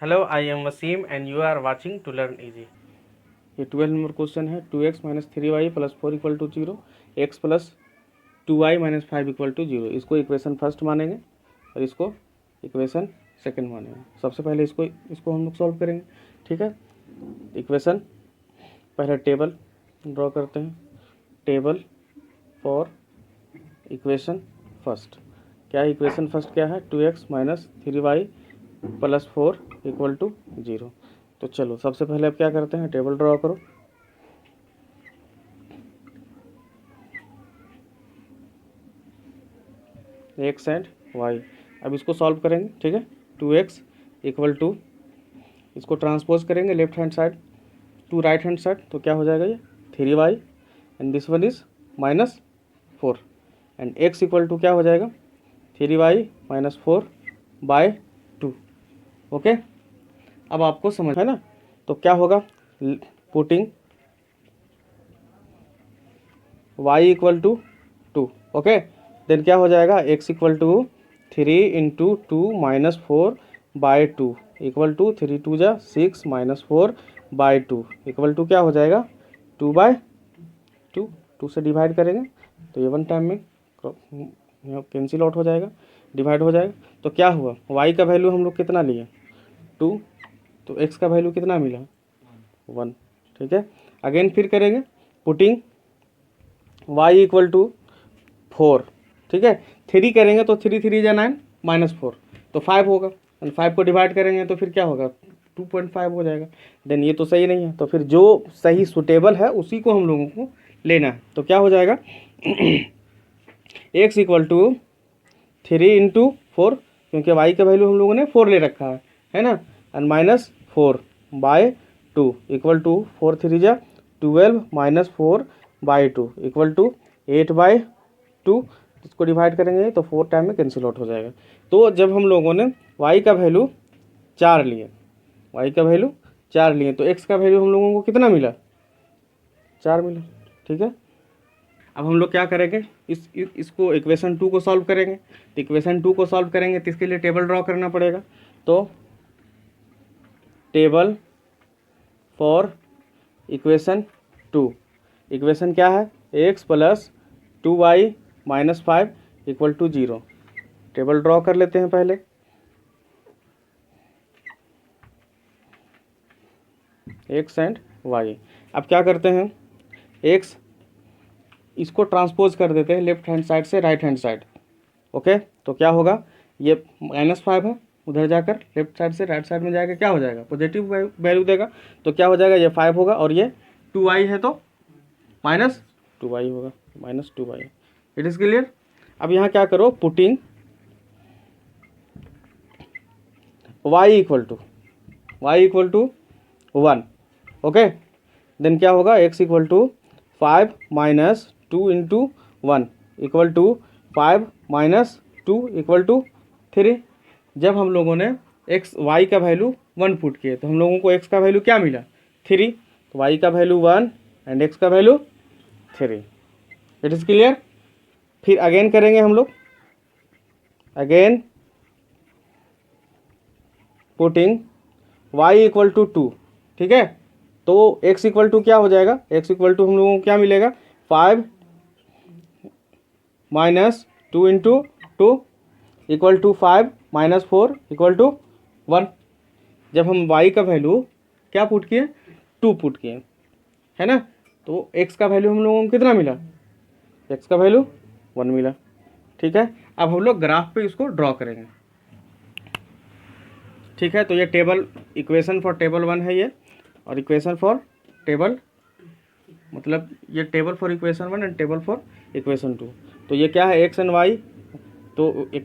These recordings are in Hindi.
Hello, I am Wasim and you are watching to learn easy. ये 12 नंबर क्वेश्चन है 2x minus 3y plus 4 equal to 0, x plus 2y minus 5 equal to 0। इसको इक्वेशन फर्स्ट मानेंगे और इसको इक्वेशन सेकंड मानेंगे। सबसे पहले इसको हम लोग सॉल्व करेंगे। ठीक है, इक्वेशन पहले टेबल ड्रॉ करते हैं। Table for equation first. क्या है इक्वेशन फर्स्ट? क्या है 2x minus 3y plus 4 equal to 0। तो चलो सबसे पहले अब क्या करते हैं, टेबल ड्रॉ करो। X and y. अब इसको सॉल्व करेंगे। ठीक है, 2x इक्वल टू, इसको ट्रांसपोज करेंगे left hand side to right hand side, तो क्या हो जाएगा ये 3y and this one is minus 4 एंड x इक्वल टू क्या हो जाएगा 3y माइनस 4 बाय 2। ओके, अब आपको समझ है ना, तो क्या होगा, putting y equal to 2। Okay, then क्या हो जाएगा x equal to 3 into 2 minus 4 by 2 equal to 3 2 जा 6 माइनस 4 बाय 2 इक्वल टू क्या हो जाएगा 2 बाय 2। 2 से डिवाइड करेंगे तो ये वन टाइम में कैंसिल आउट हो जाएगा, डिवाइड हो जाएगा। तो क्या हुआ, y का वैल्यू हम लोग कितना लिए 2, तो x का वैल्यू कितना मिला 1। ठीक है, अगेन फिर करेंगे पुटिंग y इक्वल टू 4। ठीक है, 3 करेंगे तो 3 3 जा 9 माइनस 4 तो 5 होगा, एंड 5 को डिवाइड करेंगे तो फिर क्या होगा 2.5 हो जाएगा। देन ये तो सही नहीं है, तो फिर जो सही सुटेबल है उसी को हम लोगों को लेना है। तो क्या हो जाएगा x इक्वल टू 3 इंटू 4, क्योंकि y का वैल्यू हम लोगों ने 4 ले रखा है ना, and minus 4 by 2 equal to 4 3 जा 12 minus 4 by 2 equal to 8 by 2। इसको डिवाइड करेंगे तो 4 टाइम में कैंसिल आउट हो जाएगा। तो जब हम लोगों ने y का वैल्यू 4 लिए, y का वैल्यू 4 लिए, तो x का वैल्यू हम लोगों को कितना मिला 4 मिला। ठीक है, अब हम लोग क्या करेंगे, इसको इक्वेशन 2 को सॉल्व करेंगे। तो इक्वेशन 2 को सॉल्व करेंगे तो इसके लिए टेबल ड्रॉ करना पड़ेगा। तो टेबल फॉर इक्वेशन 2, इक्वेशन क्या है x plus 2y minus 5 equal to 0। Table draw कर लेते हैं पहले। x and y। अब क्या करते हैं, x इसको ट्रांसपोज कर देते हैं लेफ्ट हैंड साइड से राइट हैंड साइड। ओके, तो क्या होगा, ये माइनस 5 है, उधर जाकर लेफ्ट साइड से राइट साइड में जाकर क्या हो जाएगा पॉजिटिव वैल्यू देगा। तो क्या हो जाएगा, ये 5 होगा और ये 2y है तो माइनस 2y होगा, minus 2y। It is clear. अब यहाँ क्या करो, putting y equal to 1। Okay, then क्या होगा x equal to 5 minus 2 into 1 equal to 5 minus 2 equal to 3। जब हम लोगों ने y का वैल्यू 1 पुट किए तो हम लोगों को x का वैल्यू क्या मिला 3, तो y का वैल्यू 1 एंड x का वैल्यू 3। It is clear. फिर अगेन करेंगे हम लोग, again putting y equal to 2। ठीक है, तो x इक्वल टू क्या हो जाएगा, x इक्वल टू हम लोगों को क्या मिलेगा 5 minus 2 into 2 equal to 5 minus 4 equal to 1। जब हम y का वैल्यू क्या पुट किए 2 पुट किए है ना, तो x का वैल्यू हम लोगों को कितना मिला, x का वैल्यू 1 मिला। ठीक है, अब हम लोग ग्राफ पे इसको ड्रॉ करेंगे। ठीक है, तो ये टेबल इक्वेशन फॉर टेबल 1 है ये, और इक्वेशन फॉर टेबल मतलब ये table for equation 1 and table for equation 2। तो ये क्या है एक्स एंड वाई। तो एक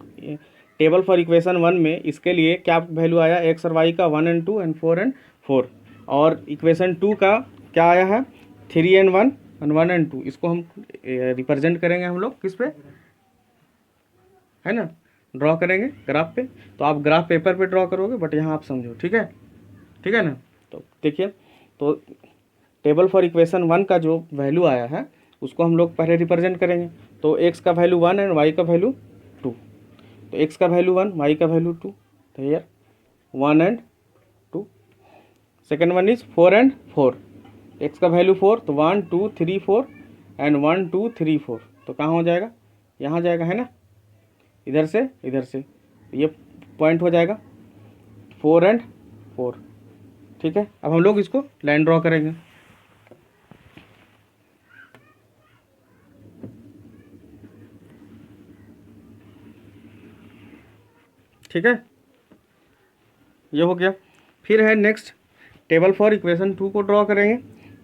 टेबल फॉर इक्वेशन 1 में इसके लिए क्या वैल्यू आया एक्स और वाई का 1 एंड 2 एंड 4 एंड 4, और इक्वेशन 2 का क्या आया है 3 एंड 1 एंड 1 एंड 2। इसको हम रिप्रेजेंट करेंगे हम लोग किस पे, है ना, ड्रॉ करेंगे ग्राफ पे। तो आप ग्राफ पेपर पे ड्रॉ करोगे, बट यहाँ आप समझो। ठीक है, ठीक है ना। तो देखिए, तो टेबल फॉर इक्वेशन 1 का जो वैल्यू आया है उसको हम लोग पहले रिप्रेजेंट करेंगे। तो x का वैल्यू 1 एंड y का वैल्यू 2। तो x का वैल्यू 1, y का वैल्यू 2, तो here 1 and second one is 4 and 4, x का वैल्यू 4, तो 1 2 3 4 एंड 1 2 3 4, तो कहाँ हो जाएगा, यहाँ जाएगा है ना, इधर से ये पॉइंट हो जाएगा 4 and 4। ठीक है, अब हम लोग इसको लाइन ड्रॉ करेंगे। ठीक है, ये हो गया। फिर है नेक्स्ट टेबल फॉर इक्वेशन 2 को ड्रॉ करेंगे।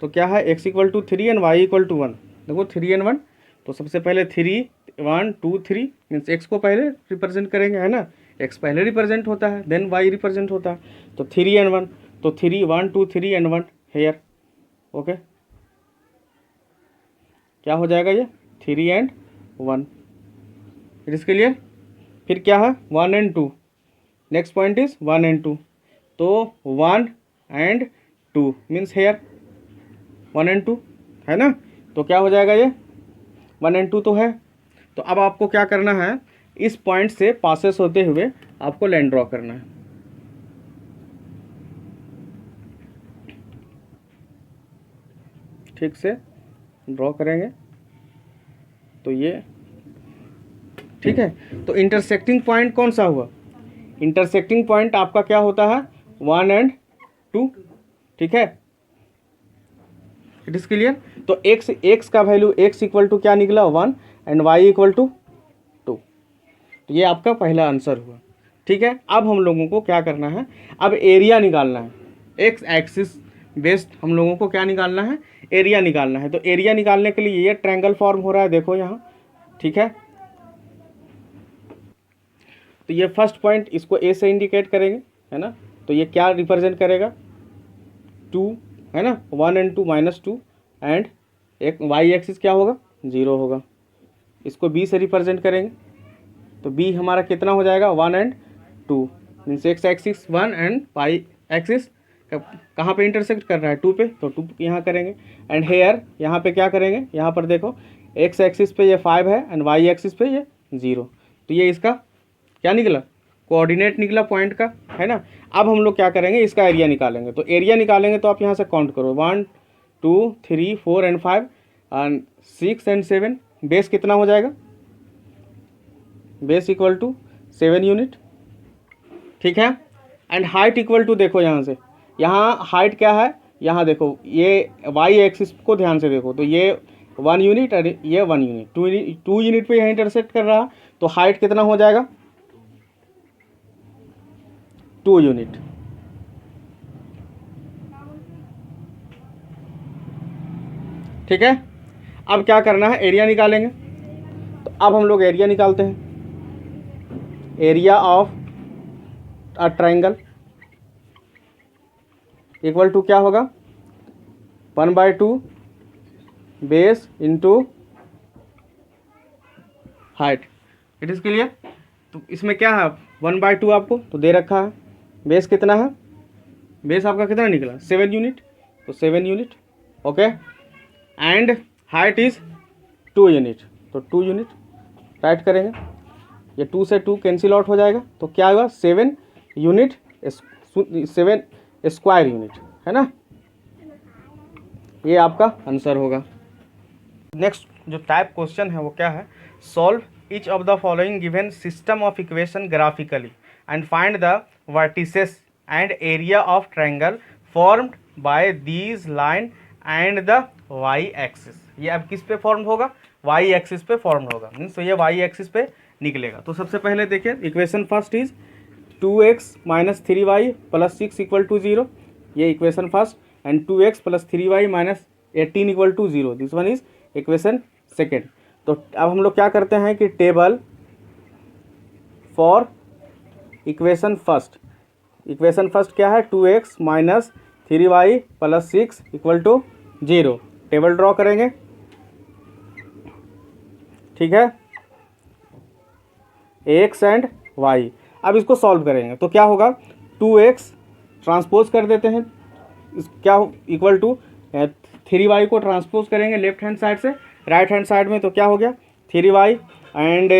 तो क्या है, x equal to 3 and y equal to 1। देखो 3 and 1, तो सबसे पहले 3 1 2 3 मीन्स x को पहले रिप्रेजेंट करेंगे है ना, x पहले रिप्रेजेंट होता है, देन y रिप्रेजेंट होता है। तो 3 and 1, तो 3 1 2 3 and 1 हेयर। ओके, क्या हो जाएगा ये 3 and 1, इट इज क्लियर। फिर क्या है 1 and 2, next point is 1 and 2, तो 1 and 2 मीन्स हेयर 1 and 2 है ना, तो क्या हो जाएगा ये 1 and 2 तो है। तो अब आपको क्या करना है, इस पॉइंट से पासेस होते हुए आपको लाइन ड्रॉ करना है। ठीक से ड्रॉ करेंगे तो ये ठीक है। तो इंटरसेक्टिंग पॉइंट कौन सा हुआ, इंटरसेक्टिंग पॉइंट आपका क्या होता है 1 and 2। ठीक है, इट इज क्लियर। तो x का वैल्यू x इक्वल टू क्या निकला 1 एंड y इक्वल टू 2, तो ये आपका पहला आंसर हुआ। ठीक है, अब हम लोगों को क्या करना है, अब एरिया निकालना है। x एक्सिस बेस्ड हम लोगों को क्या निकालना है, एरिया निकालना है। तो एरिया निकालने के लिए ये ट्रायंगल फॉर्म हो रहा है, देखो यहाँ। ठीक है, तो ये फर्स्ट पॉइंट इसको ए से इंडिकेट करेंगे है ना, तो ये क्या रिप्रेजेंट करेगा 2 है ना, 1 and 2 -2 एंड एक वाई एक्सिस क्या होगा 0 होगा। इसको बी से रिप्रेजेंट करेंगे, तो बी हमारा कितना हो जाएगा 1 and 2 means x axis 1 and y axis कहाँ पे इंटरसेक्ट कर रहा है 2 पे, तो 2 यहाँ करेंगे। एंड हेयर यहाँ पे क्या करेंगे, यहाँ पर देखो एक्स एक्सिस पे ये 5 है एंड वाई एक्सिस पे ये 0, तो ये इसका क्या निकला, कोऑर्डिनेट निकला पॉइंट का है ना। अब हम लोग क्या करेंगे, इसका एरिया निकालेंगे। तो एरिया निकालेंगे तो आप यहाँ से काउंट करो 1 2 3 4 एंड 5 एंड 6 and 7, बेस कितना हो जाएगा, बेस इक्वल टू 7 यूनिट। ठीक है, एंड हाइट इक्वल टू देखो यहाँ से, यहाँ हाइट क्या है, यहाँ देखो ये वाई एक्सिस को ध्यान से देखो, तो ये 1 यूनिट और ये 1 यूनिट, 2 यूनिट पे यहाँ इंटरसेक्ट कर रहा है, तो हाइट कितना हो जाएगा 2 यूनिट। ठीक है, अब क्या करना है, एरिया निकालेंगे। तो अब हम लोग एरिया निकालते हैं, area of a triangle equal to क्या होगा 1/2 base into height. It is clear. तो इसमें क्या है 1/2 आपको तो दे रखा है, बेस कितना है, बेस आपका कितना निकला 7 यूनिट, तो 7 unit. Okay, and height is 2 unit, तो 2 यूनिट राइट करेंगे। ये 2 से 2 कैंसिल आउट हो जाएगा, तो क्या होगा 7 यूनिट 7 स्क्वायर यूनिट है ना, ये आपका आंसर होगा। नेक्स्ट जो टाइप क्वेश्चन है वो क्या है, solve each of the following given system of equation graphically and find the vertices and area of triangle formed by these line and the y axis. ये अब किस पे फॉर्म होगा, वाई एक्सिस पे फॉर्म होगा, मीन्स तो ये वाई एक्सिस पे निकलेगा। तो सबसे पहले देखिए equation first is 2x - 3y + 6 = 0, ये equation first, and 2x + 3y - 18 = 0, this one is equation second. तो अब हम लोग क्या करते हैं कि table for equation first, equation first क्या है 2x - 3y + 6 = 0, टेबल ड्रॉ करेंगे। ठीक है, x एंड y, अब इसको सॉल्व करेंगे तो क्या होगा 2x ट्रांसपोज कर देते हैं, क्या इक्वल टू 3y को ट्रांसपोज करेंगे लेफ्ट हैंड साइड से राइट हैंड साइड में, तो क्या हो गया 3y एंड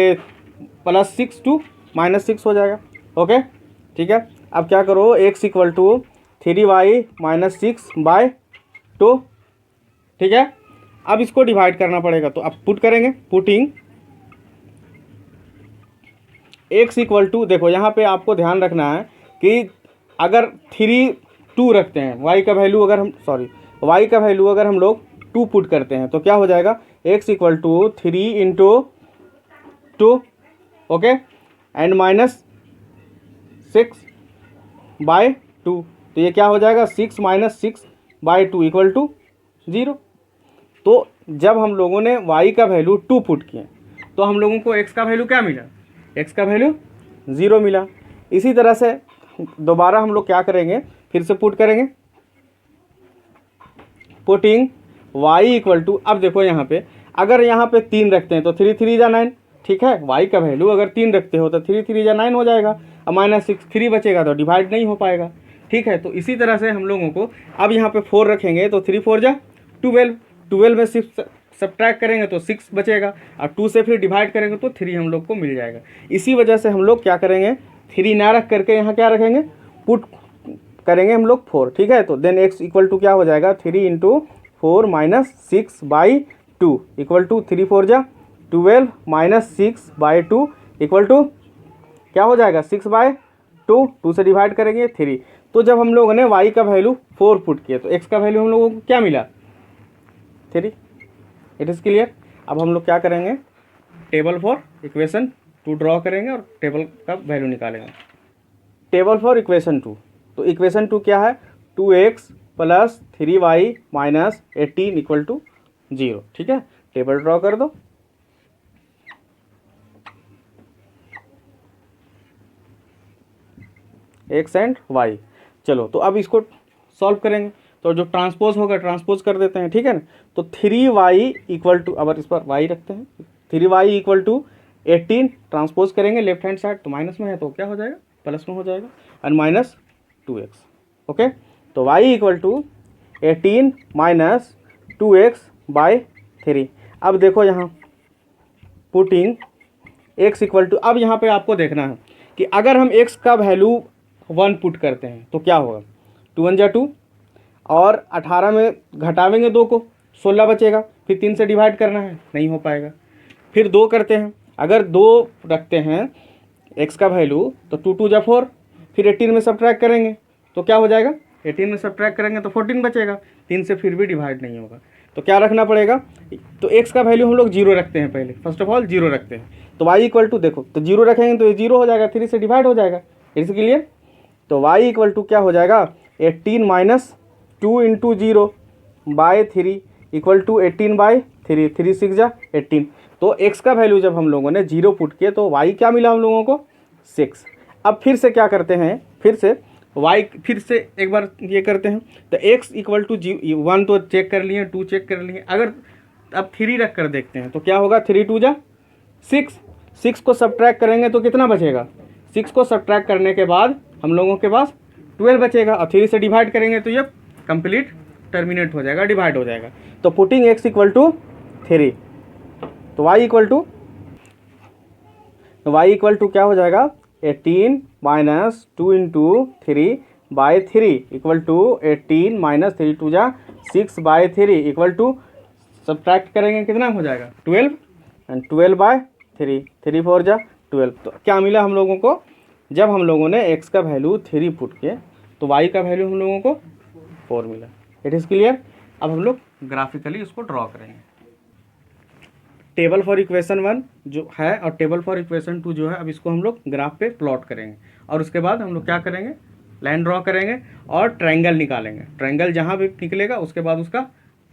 +6 to -6 हो जाएगा। ओके, ठीक है, अब क्या करो x equal to 3y minus 6/2, ठीक है। अब इसको डिवाइड करना पड़ेगा, तो अब पुट करेंगे, पुटिंग x इक्वल टू, देखो यहाँ पे आपको ध्यान रखना है कि अगर 3 2 रखते हैं, y का वैल्यू अगर हम y का वैल्यू अगर हम लोग 2 पुट करते हैं तो क्या हो जाएगा, x equal to 3 into 2, okay, and minus 6/2, तो ये क्या हो जाएगा, 6 माइनस 6/2 इक्वल टू 0। तो जब हम लोगों ने y का वैल्यू 2 पुट किए तो हम लोगों को x का वैल्यू क्या मिला, x का वैल्यू 0 मिला। इसी तरह से दोबारा हम लोग क्या करेंगे, फिर से पुट करेंगे, पुटिंग y इक्वल टू, अब देखो यहाँ पे अगर यहाँ पे 3 रखते हैं तो 3 3 जा 9, ठीक है। y का वैल्यू अगर 3 रखते हो तो 3 3 जा 9 हो जाएगा, अब माइनस 6 3 बचेगा तो डिवाइड नहीं हो पाएगा, ठीक है। तो इसी तरह से हम लोगों को अब यहाँ पे 4 रखेंगे तो 3 4 जा 12, 12 में सिर्फ सब्ट्रैक्ट करेंगे तो 6 बचेगा, और 2 से फिर डिवाइड करेंगे तो 3 हम लोग को मिल जाएगा। इसी वजह से हम लोग क्या करेंगे, 3 ना रख करके यहाँ क्या रखेंगे, पुट करेंगे हम लोग 4, ठीक है। तो देन x इक्वल टू क्या हो जाएगा, 3 इंटू 4 माइनस 6/2 इक्वल टू 3 4 जा 12 माइनस 6/2 इक्वल टू क्या हो जाएगा, 6/2, 2 से डिवाइड करेंगे 3। तो जब हम लोगों ने y का वैल्यू 4 पुट किया तो x का वैल्यू हम लोगों को क्या मिला, 3। It is clear. अब हम लोग क्या करेंगे, टेबल फॉर इक्वेशन 2 ड्रॉ करेंगे और टेबल का वैल्यू निकालेंगे। टेबल फॉर इक्वेशन 2, तो इक्वेशन 2 क्या है, 2x plus 3y minus 18 equal to 0, ठीक है। टेबल ड्रॉ कर दो, x एंड y। चलो तो अब इसको सॉल्व करेंगे, तो जो ट्रांसपोज होगा ट्रांसपोज कर देते हैं, ठीक है ना। तो 3y इक्वल टू, अब इस पर y रखते हैं, 3y इक्वल टू 18 ट्रांसपोज करेंगे लेफ्ट हैंड साइड, तो माइनस में है तो क्या हो जाएगा, प्लस में हो जाएगा, एंड माइनस 2x, ओके। तो y equal to 18 minus 2x/3। अब देखो यहाँ पुटिंग x इक्वल टू, अब यहाँ पे आपको देखना है कि अगर हम x का वैल्यू 1 पुट करते हैं तो क्या होगा, 2 1 जा 2, और 18 में घटावेंगे 2 को 16 बचेगा, फिर 3 से डिवाइड करना है, नहीं हो पाएगा। फिर 2 करते हैं, अगर 2 रखते हैं x का वैल्यू तो 2 2 जा 4, फिर 18 में सब्ट्रैक्ट करेंगे तो क्या हो जाएगा, 18 में सब्ट्रैक्ट करेंगे तो 14 बचेगा, 3 से फिर भी डिवाइड नहीं होगा। तो क्या रखना पड़ेगा, तो x का वैल्यू हम लोग 0 रखते हैं, पहले फर्स्ट ऑफ ऑल 0 रखते हैं। तो y इक्वल टू, देखो तो 0 रखेंगे तो ये 0 हो जाएगा, 3 से डिवाइड हो जाएगा, इसके लिए। तो y इक्वल टू क्या हो जाएगा, 18 माइनस 2 इंटू 0/3 इक्वल टू 18/3, 3 6 जा 18। तो x का वैल्यू जब हम लोगों ने 0 पुट किए तो y क्या मिला हम लोगों को, 6। अब फिर से क्या करते हैं, फिर से y फिर से एक बार ये करते हैं, तो x इक्वल टू 1 तो चेक कर लिए, 2 चेक कर लिए, अगर अब 3 रख कर देखते हैं तो क्या होगा, 3 2 जा 6, 6 को सब्ट्रैक्ट करेंगे तो कितना बचेगा, 6 को सब्ट्रैक्ट करने के बाद हम लोगों के पास 12 बचेगा, और 3 से डिवाइड करेंगे तो ये कंप्लीट टर्मिनेट हो जाएगा, डिवाइड हो जाएगा। तो पुटिंग x इक्वल टू 3, तो y इक्वल टू क्या हो जाएगा, 18 minus 2 into 3/3 equal to 18 minus 3 2 जा 6/3 इक्वल टू सब्ट्रैक्ट करेंगे कितना हो जाएगा, 12, एंड 12/3, 3 4 जा 12। तो क्या मिला हम लोगों को, जब हम लोगों ने x का वैल्यू 3 पुट किए तो y का वैल्यू हम लोगों को 4 मिला। It is clear. अब हम लोग ग्राफिकली उसको ड्रॉ करेंगे। टेबल फॉर इक्वेशन 1 जो है और टेबल फॉर इक्वेशन 2 जो है, अब इसको हम लोग ग्राफ पे प्लॉट करेंगे, और उसके बाद हम लोग क्या करेंगे, लाइन ड्रॉ करेंगे और ट्रायंगल निकालेंगे। ट्रायंगल जहाँ भी निकलेगा उसके बाद उसका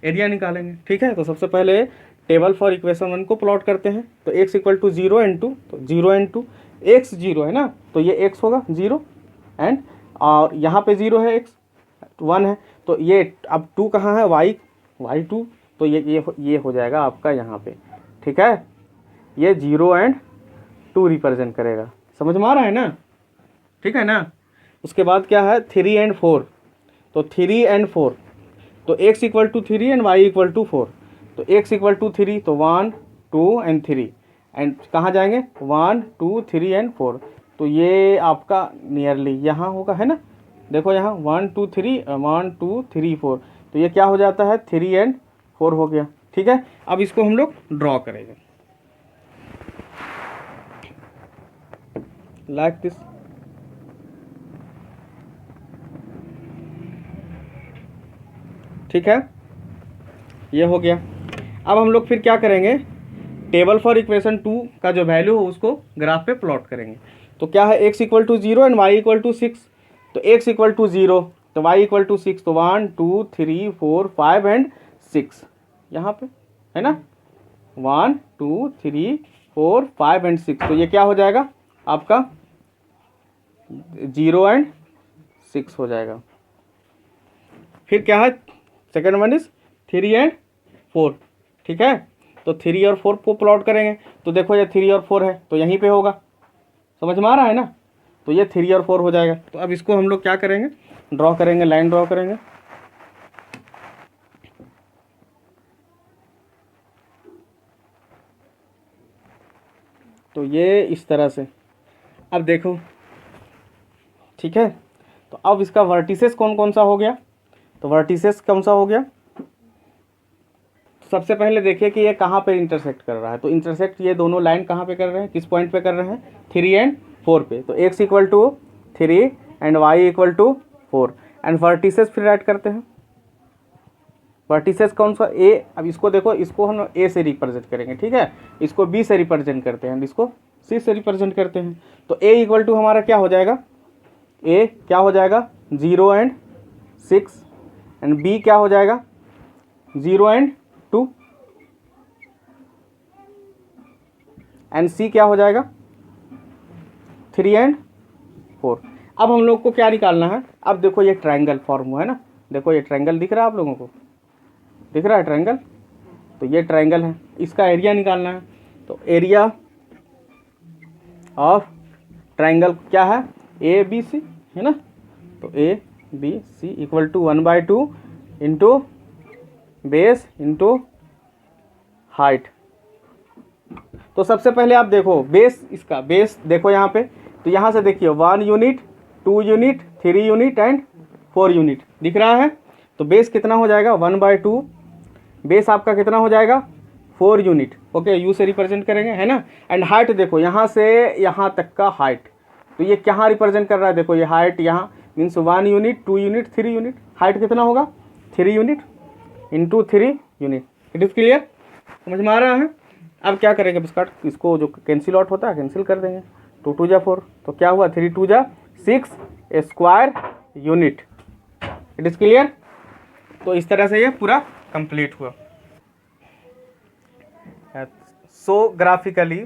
एरिया निकालेंगे, ठीक है। तो सबसे पहले टेबल फॉर इक्वेशन 1 को प्लॉट करते हैं। तो x इक्वल टू 0 एंड 2, तो 0 एंड 2, x 0 है ना, तो ये x होगा 0, एंड और यहाँ पे 0 है, x 1 है, तो ये अब 2 कहाँ है, y 2, तो ये हो जाएगा आपका यहाँ पे, ठीक है। ये 0 एंड 2 रिप्रेजेंट करेगा, समझ में आ रहा है ना, ठीक है ना। उसके बाद क्या है, 3 एंड 4, तो 3 एंड 4, तो x equal to 3 and y equal to 4, तो x इक्वल टू 3, तो 1 2 एंड 3, एंड कहाँ जाएंगे, 1 2 3 एंड 4, तो ये आपका नियरली यहाँ होगा, है ना, देखो यहाँ 1 2 3 1 2 3 4, तो ये क्या हो जाता है 3 एंड 4 हो गया। ठीक है, अब इसको हम लोग ड्रॉ करेंगे लाइक दिस। ठीक है, ये हो गया। अब हम लोग फिर क्या करेंगे, टेबल फॉर इक्वेशन 2 का जो वैल्यू हो उसको ग्राफ पे प्लॉट करेंगे। तो क्या है, x equal to 0 and y equal to 6। तो x इक्वल टू 0 तो y इक्वल टू 6, तो 1 2 3 4 5 एंड 6 यहाँ पे है ना, 1 2 3 4 5 एंड 6। तो ये क्या हो जाएगा आपका 0 एंड 6 हो जाएगा। फिर क्या है, सेकेंड वन इज 3 एंड 4। ठीक है, तो 3 और 4 को प्लॉट करेंगे। तो देखो ये 3 और 4 है तो यहीं पे होगा, समझ में आ रहा है ना। तो ये 3 और 4 हो जाएगा। तो अब इसको हम लोग क्या करेंगे, ड्रॉ करेंगे, लाइन ड्रॉ करेंगे। तो ये इस तरह से, अब देखो ठीक है। तो अब इसका वर्टिसेस कौन कौन सा हो गया, तो वर्टिसेस कौन सा हो गया, सबसे पहले देखिए कि ये कहाँ पे इंटरसेक्ट कर रहा है। तो इंटरसेक्ट ये दोनों लाइन कहाँ पे कर रहे हैं, किस पॉइंट पे कर रहे हैं, 3 एंड 4 पे। तो x equal to 3 and y equal to 4 and vertices फिर ऐड करते हैं। वर्टिसेस कौन सा, a। अब इसको देखो, इसको हम a से रिप्रेजेंट करेंगे। ठीक है, इसको b से रिप्रेजेंट करते हैं, इसको c से रिप्रेजेंट करते हैं। तो a इक्वल टू हमारा क्या हो जाएगा, a क्या हो जाएगा 0 एंड 6 एंड b क्या हो जाएगा 0 एंड 2 एंड सी क्या हो जाएगा 3 एंड 4। अब हम लोग को क्या निकालना है, अब देखो ये ट्रायंगल फॉर्म हुआ है ना, देखो ये ट्रायंगल दिख रहा है आप लोगों को, दिख रहा है ट्रायंगल। तो ये ट्रायंगल है, इसका एरिया निकालना है। तो एरिया ऑफ ट्रायंगल क्या है, ए बी सी है ना। तो A B C equal to 1/2 into base into height. तो सबसे पहले आप देखो बेस, इसका बेस देखो यहाँ पे। तो यहाँ से देखिए 1 unit 2 unit 3 unit and 4 unit दिख रहा है। तो बेस कितना हो जाएगा 1/2, बेस आपका कितना हो जाएगा 4 यूनिट। ओके, यू से रिप्रेजेंट करेंगे है ना। एंड हाइट देखो यहाँ से यहाँ तक का हाइट, तो ये कहाँ रिप्रेजेंट कर रहा है, देखो ये हाइट यहाँ means 1 unit 2 unit 3 unit. Height कितना होगा 3 unit into 3 unit. It is clear, समझ में आ रहा है। अब क्या करेंगे, इसको जो कैंसिल आउट होता है कैंसिल कर देंगे। 2 2 जा 4, तो क्या हुआ 3 2 जा 6 square unit. It is clear. तो इस तरह से ये पूरा कंप्लीट हुआ। So graphically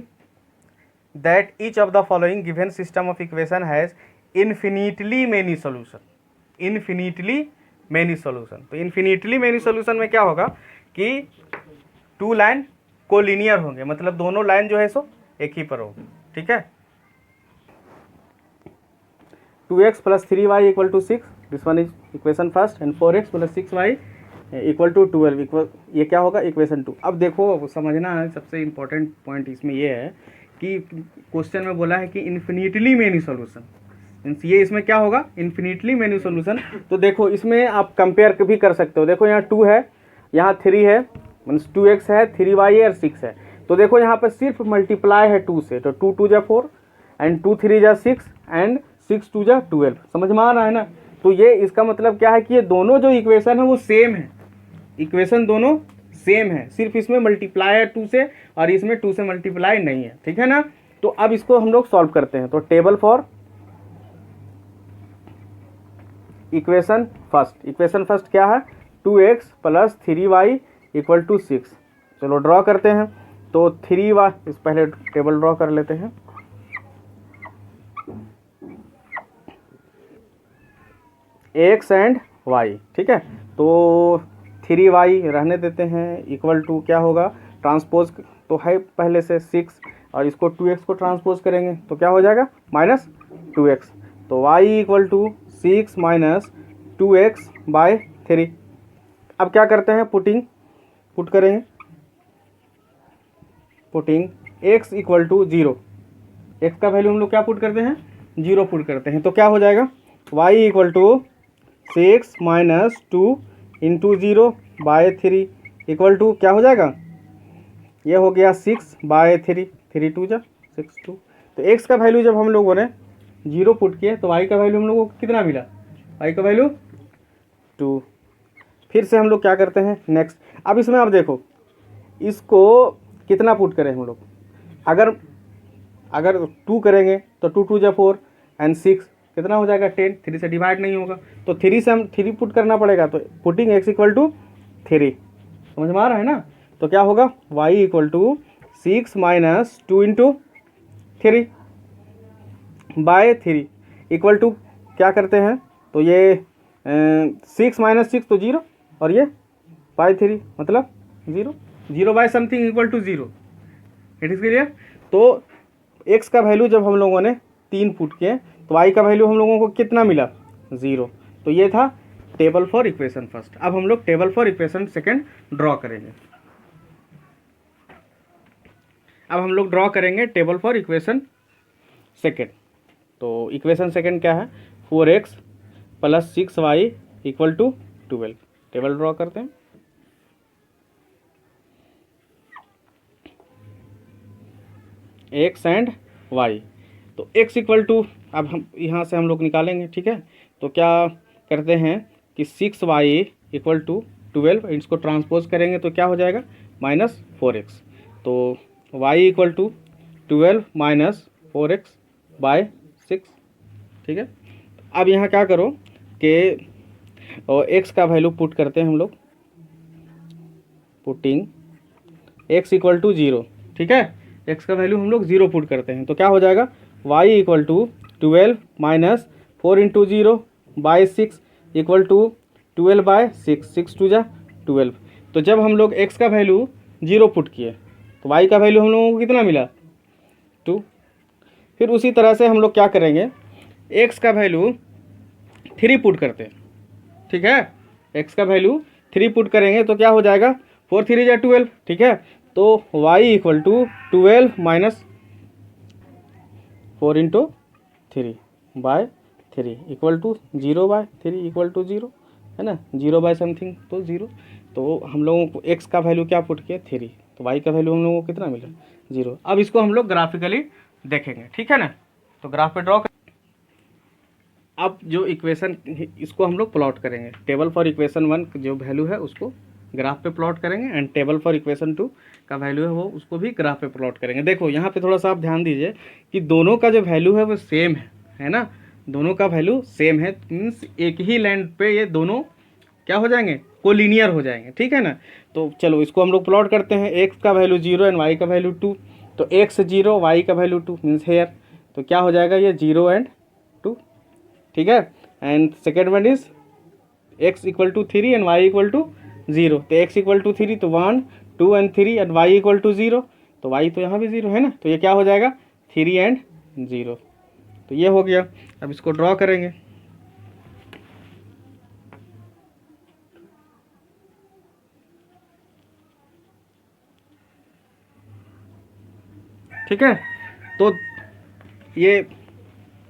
that each of the following given system of equation has infinitely many solution. Infinitely many solution, तो इन्फिनिटली मैनी सोल्यूशन में क्या होगा कि 2 लाइन कोलिनियर होंगे, मतलब दोनों लाइन जो है सो एक ही पर होगी। ठीक है, 2x plus 3y equal to 6, this one is equation first, and 4x plus 6y equal to 12 equal, ये क्या होगा इक्वेशन 2। अब देखो समझना है, सबसे इम्पोर्टेंट पॉइंट इसमें ये है कि क्वेश्चन में बोला है कि इन्फिनिटली मैनी सोल्यूशन, मीन्स ये इसमें क्या होगा इन्फिनिटली मैनी सोल्यूशन। तो देखो इसमें आप कंपेयर भी कर सकते हो। देखो यहाँ 2 है, यहाँ 3 है, मीन्स 2x है, 3y है और 6 है। तो देखो यहाँ पर सिर्फ मल्टीप्लाई है 2 से, तो 2 2 जा 4 एंड 2 3 जा 6 एंड 6 2 जा 12। समझ में आ रहा है ना। तो ये इसका मतलब क्या है कि ये दोनों जो इक्वेशन है वो सेम है, इक्वेशन दोनों सेम है, सिर्फ इसमें मल्टीप्लाई है 2 से और इसमें 2 से मल्टीप्लाई नहीं है। ठीक है ना। तो अब इसको हम लोग सॉल्व करते हैं। तो टेबल फॉर इक्वेशन फर्स्ट क्या है 2x plus 3y equal to 6। चलो ड्रॉ करते हैं। तो 3y, इस पहले टेबल ड्रॉ कर लेते हैं। x एंड y, ठीक है। तो 3y रहने देते हैं, इक्वल टू क्या होगा ट्रांसपोज तो है पहले से 6 और इसको 2x को ट्रांसपोज करेंगे तो क्या हो जाएगा माइनस 2x। तो y equal to 6 minus 2x by 3। अब क्या करते हैं पुट करेंगे, putting x equal to 0, x का वैल्यू हम लोग क्या पुट करते हैं 0 पुट करते हैं। तो क्या हो जाएगा y equal to 6 minus 2 into 0/3 equal to क्या हो जाएगा, ये हो गया 6/3, 3 2 जा 6 2। तो x का वैल्यू जब हम लोगों ने 0 पुट किए तो y का वैल्यू हम लोगों को कितना मिला, y का वैल्यू 2। फिर से हम लोग क्या करते हैं नेक्स्ट, अब इसमें आप देखो इसको कितना पुट करें हम लोग, अगर 2 करेंगे तो 2 2 जा 4 एंड 6 कितना हो जाएगा 10, 3 से डिवाइड नहीं होगा तो 3 से हम 3 पुट करना पड़ेगा, तो पुटिंग x इक्वल टू 3, समझ में आ रहा है ना। तो क्या होगा y equal to 6 minus 2 into 3/3 equal to क्या करते हैं, तो ये 6 माइनस 6 तो 0 और ये /3 मतलब 0, 0 by something equal to 0। It is clear. तो x का वैल्यू जब हम लोगों ने 3 पुट किए तो y का वैल्यू हम लोगों को कितना मिला 0। तो ये था टेबल फॉर इक्वेशन फर्स्ट। अब हम लोग table for equation second draw करेंगे। अब हम लोग ड्रॉ करेंगे टेबल फॉर इक्वेशन सेकंड। तो इक्वेशन सेकंड क्या है, 4x plus 6y equal to 12। Table draw करते हैं। x एंड y, तो x इक्वल टू, अब हम यहाँ से हम लोग निकालेंगे, ठीक है। तो क्या करते हैं कि 6y इक्वल टू 12, इसको ट्रांसपोज करेंगे तो क्या हो जाएगा -4x। तो y equal to 12 minus 4x by 6, ठीक है। अब यहाँ क्या करो कि x का वैल्यू पुट करते हैं हम लोग, पुटिंग x इक्वल टू 0, ठीक है। x का वैल्यू हम लोग 0 पुट करते हैं तो क्या हो जाएगा y equal to 12 minus 4 into 0/6 equal to 12/6, 6 2 जा 12। तो जब हम लोग x का वैल्यू 0 पुट किए तो y का वैल्यू हम लोगों को कितना मिला 2। फिर उसी तरह से हम लोग क्या करेंगे, x का वैल्यू 3 पुट करते हैं, ठीक है। x का वैल्यू 3 पुट करेंगे तो क्या हो जाएगा 4 3 जा 12, ठीक है। तो y equal to 12 minus 4 into 3/3 equal to 0/3 equal to 0, है ना, 0 बाय समथिंग तो 0। तो हम लोगों को x का वैल्यू क्या पुट किया 3, तो y का वैल्यू हम लोगों को कितना मिला 0। अब इसको हम लोग ग्राफिकली देखेंगे, ठीक है ना। तो ग्राफ पे ड्रॉ कर, अब जो इक्वेशन इसको हम लोग प्लॉट करेंगे, टेबल फॉर इक्वेशन 1 जो वैल्यू है उसको ग्राफ पे प्लॉट करेंगे एंड टेबल फॉर इक्वेशन 2 का वैल्यू है वो उसको भी ग्राफ पे प्लॉट करेंगे। देखो यहाँ पे थोड़ा सा आप ध्यान दीजिए कि दोनों का जो वैल्यू है वो सेम है ना, दोनों का वैल्यू सेम है, मीन्स एक ही लाइन पे ये दोनों क्या हो जाएंगे कोलिनियर हो जाएंगे, ठीक है ना। तो चलो इसको हम लोग प्लॉट करते हैं, x का वैल्यू 0 एंड y का वैल्यू 2, तो x 0 y का वैल्यू 2 मीन्स हेयर, तो क्या हो जाएगा ये 0 एंड 2, ठीक है। And second one is x equal to 3 and y equal to 0, तो x इक्वल टू 3 तो 1 2 and 3 and y equal to 0, तो y तो यहाँ भी 0 है ना, तो ये क्या हो जाएगा 3 एंड 0। तो ये हो गया। अब इसको ड्रॉ करेंगे, ठीक है। तो ये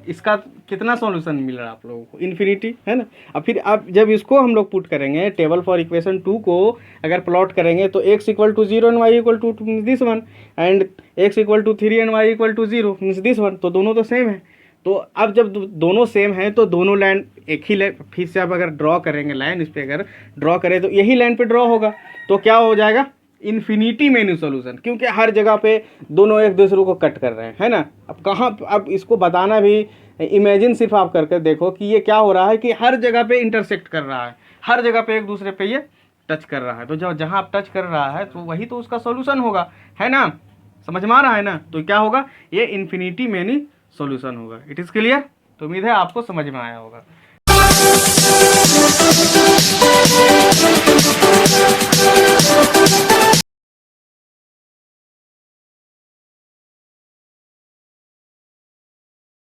इसका कितना सॉल्यूशन मिल रहा है आप लोगों को, इन्फिनिटी, है ना। अब फिर अब जब इसको हम लोग पुट करेंगे टेबल फॉर इक्वेशन 2 को अगर प्लॉट करेंगे तो x equal to 0 and y equal to this one and x equal to 3 and y equal to 0 means this one, तो दोनों तो सेम है। तो अब जब दोनों सेम हैं तो दोनों लाइन एक ही लाइन, फिर से आप अगर ड्रॉ करेंगे लाइन, इस पर अगर ड्रॉ करें तो यही लाइन पे ड्रॉ होगा, तो क्या हो जाएगा इन्फिनिटी मेन्यू सॉल्यूशन, क्योंकि हर जगह पे दोनों एक दूसरे को कट कर रहे हैं, है ना। अब कहाँ, अब इसको बताना भी इमेजिन सिर्फ आप करके देखो कि ये क्या हो रहा है कि हर जगह पे इंटरसेक्ट कर रहा है, हर जगह पे एक दूसरे पे ये टच कर रहा है। तो जब जहाँ आप टच कर रहा है तो वही तो उसका सॉल्यूशन होगा, है ना, समझ में आ रहा है ना। तो क्या होगा ये इन्फिनिटी मेनी सॉल्यूशन होगा। It is clear. तो उम्मीद है आपको समझ में आया होगा।